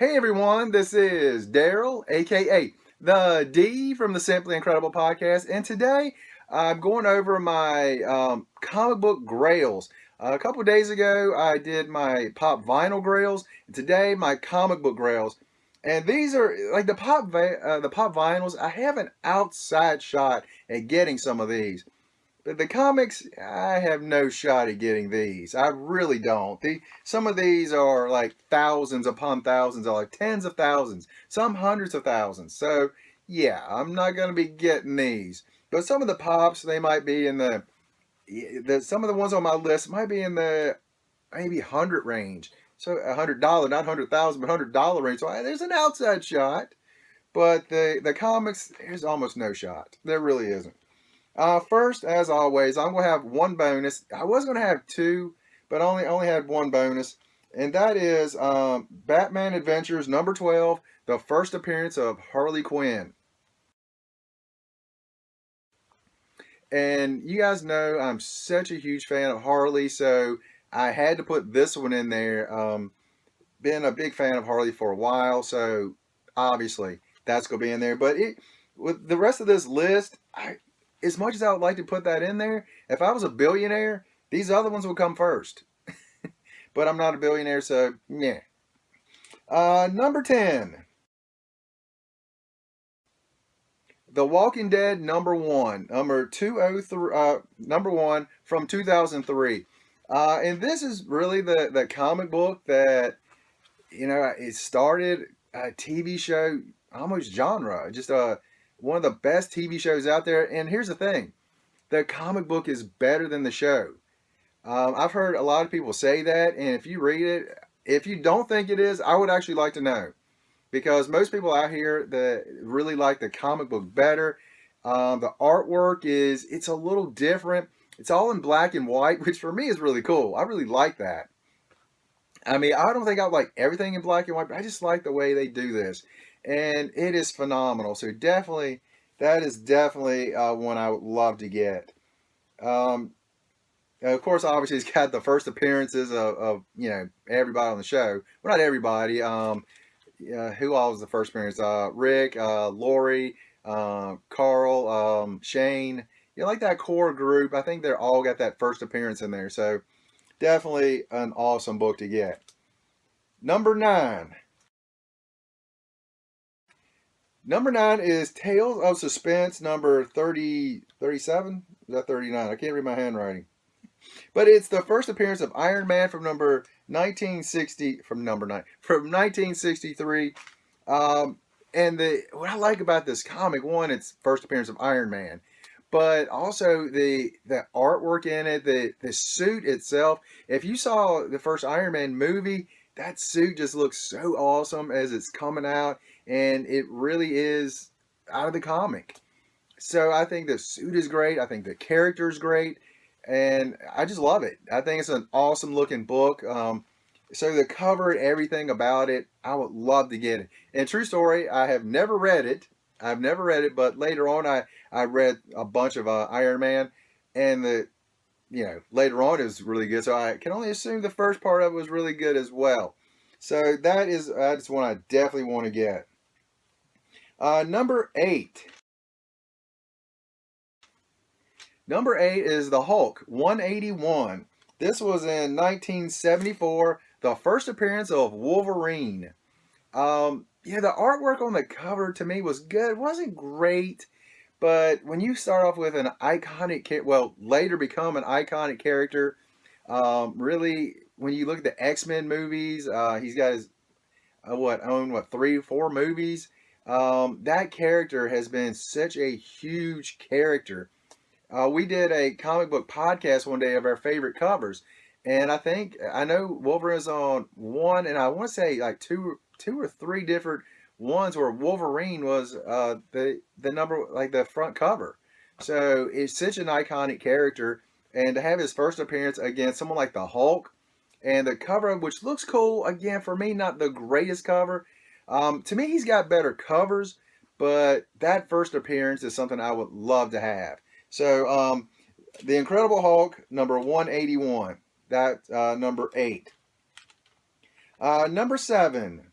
Hey everyone, this is Daryl, aka the D from the Simply Incredible podcast, and today I'm going over my comic book grails. A couple of days ago, I did my pop vinyl grails, and today my comic book grails. And these are like the pop vinyls. I have an outside shot at getting some of these. But the comics, I have no shot at getting these. I really don't. Some of these are like thousands upon thousands, or like tens of thousands, some hundreds of thousands. So yeah, I'm not going to be getting these. But some of the pops, they might be in some of the ones on my list might be in the maybe 100 range. So $100, not 100,000, but $100 range. So there's an outside shot. But the comics, there's almost no shot. There really isn't. First, as always, I'm going to have one bonus. I was going to have two, but only had one bonus, and that is Batman Adventures number 12, the first appearance of Harley Quinn. And you guys know I'm such a huge fan of Harley, so I had to put this one in there. Been a big fan of Harley for a while, so obviously that's going to be in there. But with the rest of this list, as much as I would like to put that in there, if I was a billionaire, these other ones would come first. But I'm not a billionaire, so yeah. Number 10. The Walking Dead number 1. Number 203, number 1 from 2003. And this is really the comic book that, it started a TV show, almost genre. Just one of the best TV shows out there. And here's the thing. The comic book is better than the show. I've heard a lot of people say that, and if you read it, if you don't think it is, I would actually like to know. Because most people out here that really like the comic book better. The artwork it's a little different. It's all in black and white, which for me is really cool. I really like that. I mean, I don't think I like everything in black and white, but I just like the way they do this. And it is phenomenal. So that is definitely one I would love to get. Um, of course, obviously, it's got the first appearances of everybody on the show. Well, not everybody. Who all was the first appearance? Rick, Lori, Carl, Shane. Like that core group. I think they're all got that first appearance in there. So definitely an awesome book to get. Number 9. Number 9 is Tales of Suspense number 37. Is that 39? I can't read my handwriting. But it's the first appearance of Iron Man from number 1960, from number 9, from 1963. And what I like about this comic, one, it's first appearance of Iron Man, but also the artwork in it, the suit itself. If you saw the first Iron Man movie, that suit just looks so awesome as it's coming out, and it really is out of the comic. So I think the suit is great. I think the character is great, and I just love it. I think it's an awesome looking book. So the cover and everything about it, I would love to get it. And true story, I have never read it. I've never read it, but later on I read a bunch of Iron Man, and later on it was really good. So I can only assume the first part of it was really good as well. So that's one I definitely want to get. Number 8. Number 8 is the Hulk 181. This was in 1974, the first appearance of Wolverine. The artwork on the cover to me was good. It wasn't great, but when you start off with an iconic, later become an iconic character, really, when you look at the X-Men movies, he's got his, three, four movies. That character has been such a huge character. We did a comic book podcast one day of our favorite covers, and I know Wolverine's on one, and I want to say like two or three different ones where Wolverine was the number, like the front cover. So it's such an iconic character, and to have his first appearance against someone like the Hulk, and the cover, which looks cool. Again, for me, not the greatest cover. To me, he's got better covers, but that first appearance is something I would love to have. So, The Incredible Hulk, number 181. That's number 8. Number 7.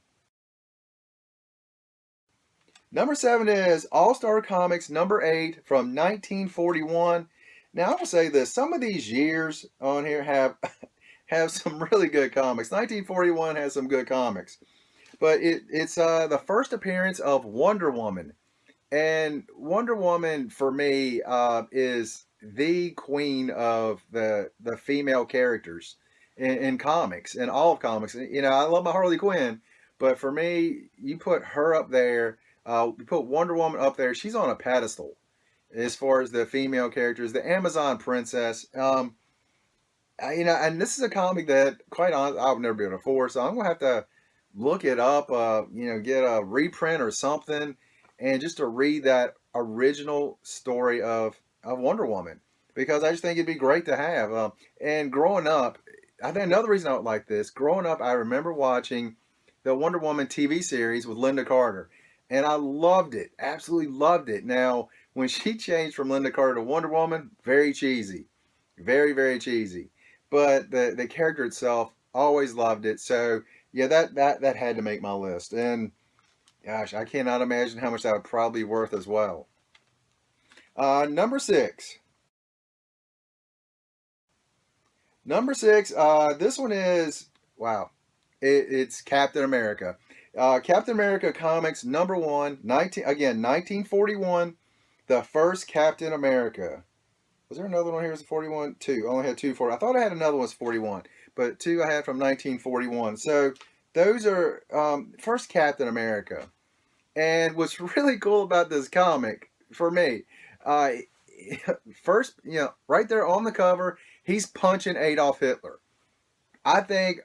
Number 7 is All-Star Comics number 8 from 1941. Now I will say this: some of these years on here have some really good comics. 1941 has some good comics, but it's the first appearance of Wonder Woman. And Wonder Woman for me is the queen of the female characters in comics, in all of comics. You know, I love my Harley Quinn, but for me, you put her up there, you put Wonder Woman up there. She's on a pedestal as far as the female characters. The Amazon Princess. You know, and this is a comic that, quite honestly, I've never been able to afford, so I'm gonna have to look it up. You know, get a reprint or something, and just to read that original story of Wonder Woman, because I just think it'd be great to have. And growing up, I think another reason I would like this. Growing up, I remember watching the Wonder Woman TV series with Linda Carter, and I loved it, absolutely loved it. Now, when she changed from Linda Carter to Wonder Woman, very cheesy, very very cheesy. But the character itself, always loved it. So yeah, that had to make my list. And gosh, I cannot imagine how much that would probably be worth as well. Number 6. Number 6. This one is wow. It's Captain America. Captain America comics number 1, 1941. The first Captain America. Was there another one here? Was 41? Two. I only had two for. I thought I had another one was 41, but two I had from 1941. So those are first Captain America. And what's really cool about this comic for me, uh, first, you know, right there on the cover, he's punching Adolf Hitler. I think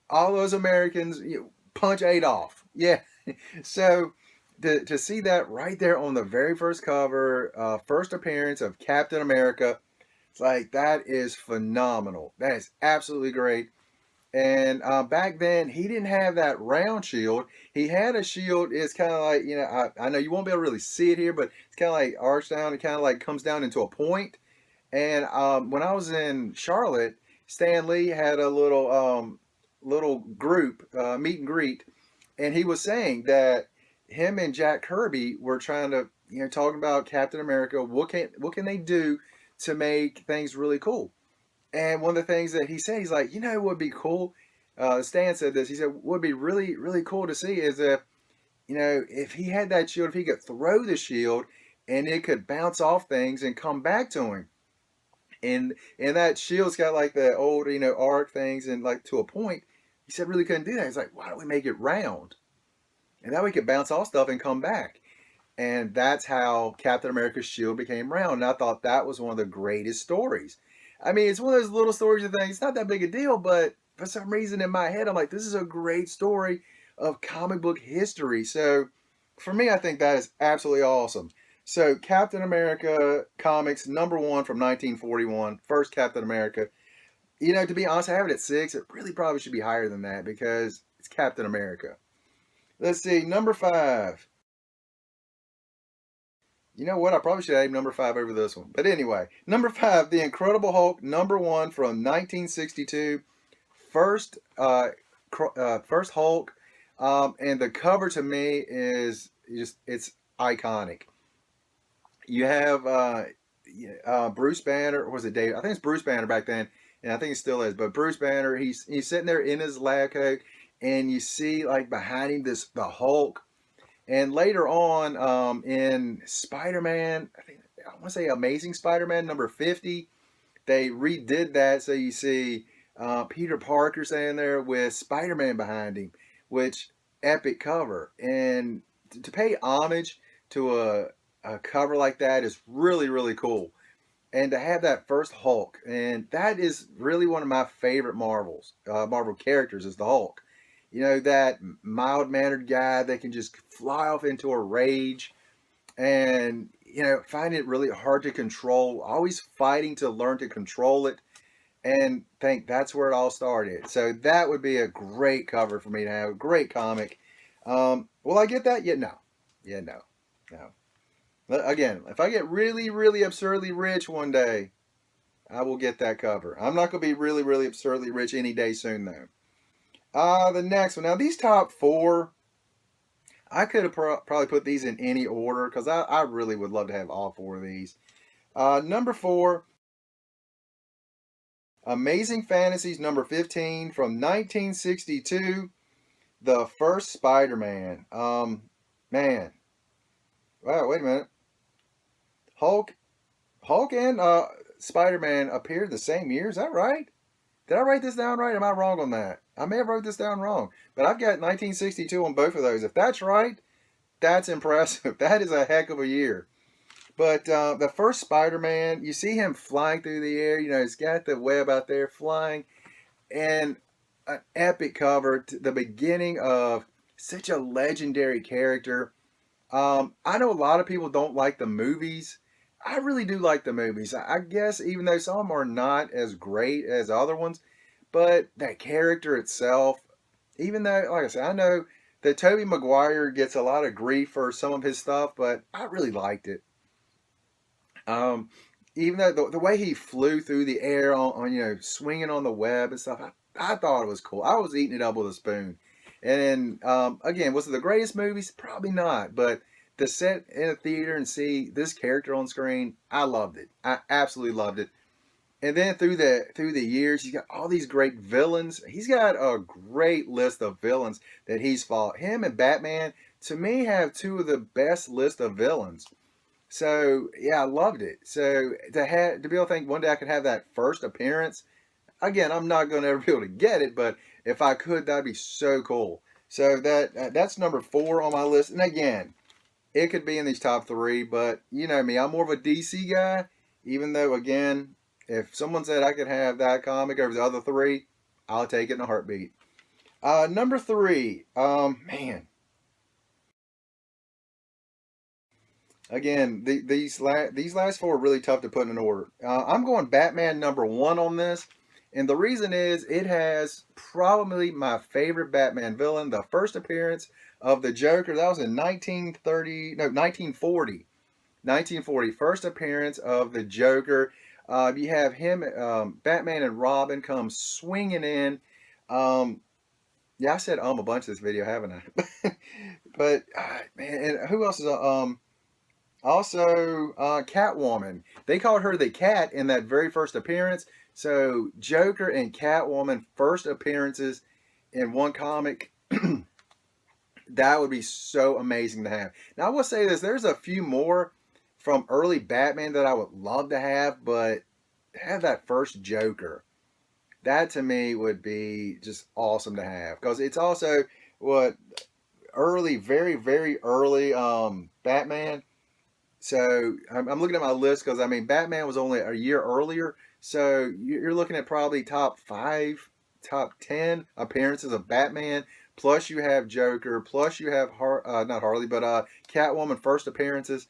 all those Americans, you know, punch Adolf. Yeah. So to see that right there on the very first cover, first appearance of Captain America, it's like that is phenomenal. That is absolutely great. And back then, he didn't have that round shield. He had a shield. It's kind of like, you know, I know you won't be able to really see it here, but it's kind of like arched down. It kind of like comes down into a point. And when I was in Charlotte, Stan Lee had a little group meet and greet, and he was saying that him and Jack Kirby were trying to, you know, talking about Captain America. What can they do to make things really cool? And one of the things that he said, he's like, you know, what would be cool. Stan said this. He said, what would be really really cool to see is if, you know, if he had that shield, if he could throw the shield and it could bounce off things and come back to him. And that shield's got like the old, you know, arc things and like to a point. He said really couldn't do that. He's like, why don't we make it round? And that way we could bounce off stuff and come back. And that's how Captain America's shield became round. And I thought that was one of the greatest stories. I mean, it's one of those little stories you think it's not that big a deal, but for some reason in my head, I'm like, this is a great story of comic book history. So for me, I think that is absolutely awesome. So Captain America comics number 1 from 1941, first Captain America. You know, to be honest, I have it at 6. It really probably should be higher than that because it's Captain America. Let's see, number 5. You know what? I probably should add number 5 over this one. But anyway, number 5, The Incredible Hulk, number 1 from 1962. First, first Hulk. And the cover to me is just, it's iconic. You have Bruce Banner, or was it Dave? I think it's Bruce Banner back then, and I think it still is. But Bruce Banner, he's sitting there in his lab coat, and you see like behind him the Hulk. And later on, in Spider-Man, I want to say Amazing Spider-Man number 50, they redid that, so you see Peter Parker standing there with Spider-Man behind him, which epic cover. And to pay homage to a cover like that is really really cool. And to have that first Hulk, and that is really one of my favorite Marvel characters is the Hulk. You know, that mild mannered guy that can just fly off into a rage, and you know, find it really hard to control, always fighting to learn to control it, and think that's where it all started. So that would be a great cover for me to have, a great comic. Will I get that? Yeah, no. Yeah, no. No. Again, if I get really, really absurdly rich one day, I will get that cover. I'm not going to be really, really absurdly rich any day soon, though. The next one. Now, these top 4, I could have probably put these in any order because I really would love to have all four of these. Number four, Amazing Fantasies number 15 from 1962, the first Spider-Man. Man, wow, wait a minute. Hulk, Hulk and Spider-Man appeared the same year. Is that right? Did I write this down right? Am I wrong on that? I may have wrote this down wrong, but I've got 1962 on both of those. If that's right, that's impressive. That is a heck of a year. But the first Spider-Man, you see him flying through the air. You know, he's got the web out there flying, and an epic cover to the beginning of such a legendary character. I know a lot of people don't like the movies. I really do like the movies. I guess even though some are not as great as other ones, but that character itself, even though, like I said, I know that Tobey Maguire gets a lot of grief for some of his stuff, but I really liked it. Um, Even though the way he flew through the air on swinging on the web and stuff, I thought it was cool. I was eating it up with a spoon. And then again, was it the greatest movies? Probably not. But to sit in a theater and see this character on screen, I loved it. I absolutely loved it. And then through the years, he's got all these great villains. He's got a great list of villains that he's fought. Him and Batman, to me, have two of the best list of villains. So yeah, I loved it. So to be able to think one day I could have that first appearance. Again, I'm not going to ever be able to get it, but if I could, that'd be so cool. So that's number four on my list. And again, it could be in these top three, but you know me, I'm more of a DC guy. Even though, again, if someone said I could have that comic over the other three, I'll take it in a heartbeat. Number three, man, again, these last four are really tough to put in order. I'm going Batman number one on this, and the reason is it has probably my favorite Batman villain. The first appearance of the Joker, that was in 1930, no, 1940. 1940, first appearance of the Joker. You have him, Batman and Robin come swinging in. Um, yeah, I said a bunch of this video, haven't I? But man, and who else is also, Catwoman. They called her the Cat in that very first appearance. So Joker and Catwoman first appearances in one comic. That would be so amazing to have. Now I will say this: there's a few more from early Batman that I would love to have, but have that first Joker. That to me would be just awesome to have because it's also what early, very very early Batman. So I'm looking at my list because I mean Batman was only a year earlier, so you're looking at probably top five, top 10 appearances of Batman. Plus you have Joker. Plus you have not Harley, but Catwoman first appearances.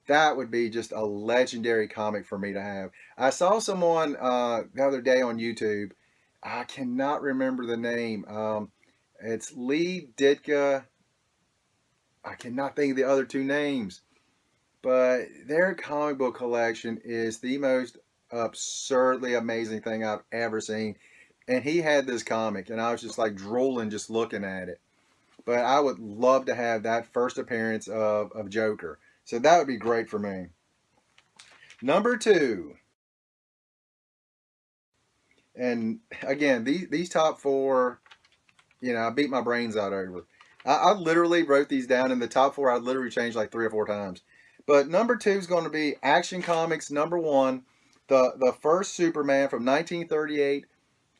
That would be just a legendary comic for me to have. I saw someone the other day on YouTube. I cannot remember the name. It's Lee Ditka. I cannot think of the other two names. But their comic book collection is the most absurdly amazing thing I've ever seen. And he had this comic, and I was just like drooling just looking at it. But I would love to have that first appearance of Joker. So that would be great for me. Number two, and again, these top four, I beat my brains out over. I literally wrote these down in the top four. I literally changed like three or four times. But number two is going to be Action Comics number one, the first Superman from 1938.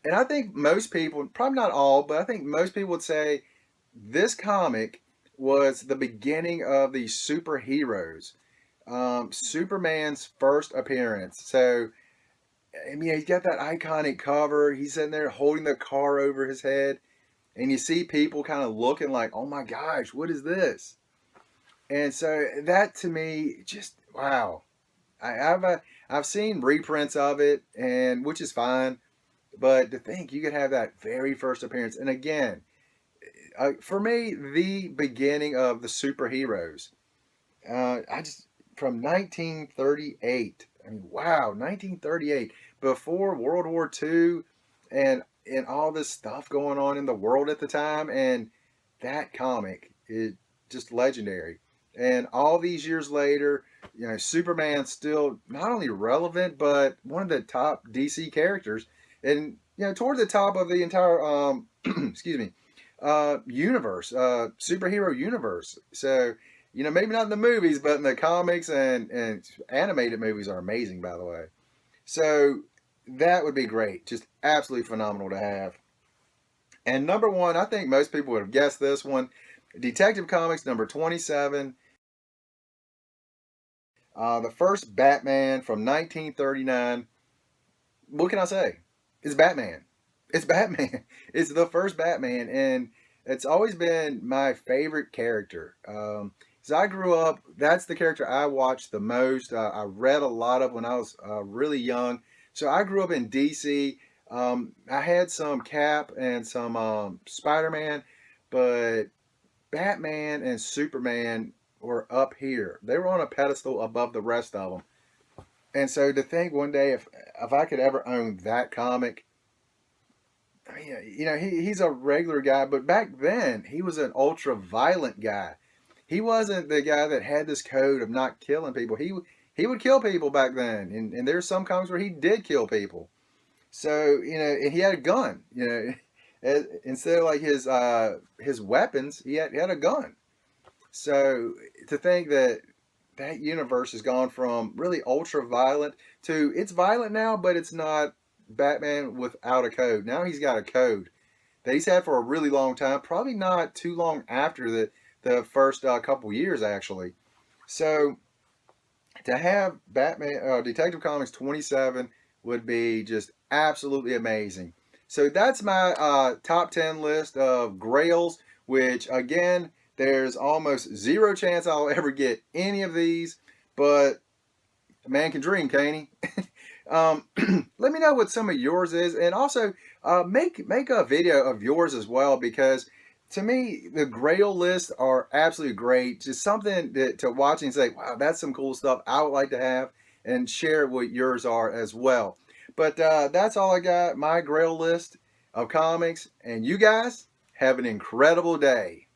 And I think most people, probably not all, but I think most people would say this comic was the beginning of the superheroes. Superman's first appearance. So, I mean, he's got that iconic cover. He's sitting there holding the car over his head. And you see people kind of looking like, oh my gosh, what is this? And so that to me, just wow. I've seen reprints of it, and which is fine. But to think you could have that very first appearance, and again, for me, the beginning of the superheroes. I just from 1938. I mean, wow, 1938, before World War II, and all this stuff going on in the world at the time, and that comic, just legendary. And all these years later, you know, Superman's still not only relevant, but one of the top DC characters. And, you know, toward the top of the entire, excuse me, universe, superhero universe. So, you know, maybe not in the movies, but in the comics and animated movies are amazing, by the way. So that would be great. Just absolutely phenomenal to have. And number one, I think most people would have guessed this one. Detective Comics number 27. The first Batman from 1939. What can I say? It's Batman. It's Batman. It's the first Batman. And it's always been my favorite character. So I grew up, that's the character I watched the most. I read a lot of when I was really young. So I grew up in DC. I had some Cap and some Spider Man, but Batman and Superman were up here. They were on a pedestal above the rest of them. And so to think one day if I could ever own that comic, I mean, you know, he's a regular guy, but back then he was an ultra violent guy. He wasn't the guy that had this code of not killing people. He would kill people back then, and there's some comics where he did kill people. So you know, and he had a gun. You know, instead of like his weapons, he had a gun. So to think that that universe has gone from really ultra violent to it's violent now, but it's not Batman without a code. Now he's got a code that he's had for a really long time. Probably not too long after the first couple years actually. So to have Batman Detective Comics 27 would be just absolutely amazing. So that's my top 10 list of Grails, which again, there's almost zero chance I'll ever get any of these, but a man can dream, can't he? Let me know what some of yours is, and also make a video of yours as well, because to me the Grail lists are absolutely great. Just something to watch and say, wow, that's some cool stuff I would like to have, and share what yours are as well. But that's all I got. My Grail list of comics, and you guys have an incredible day.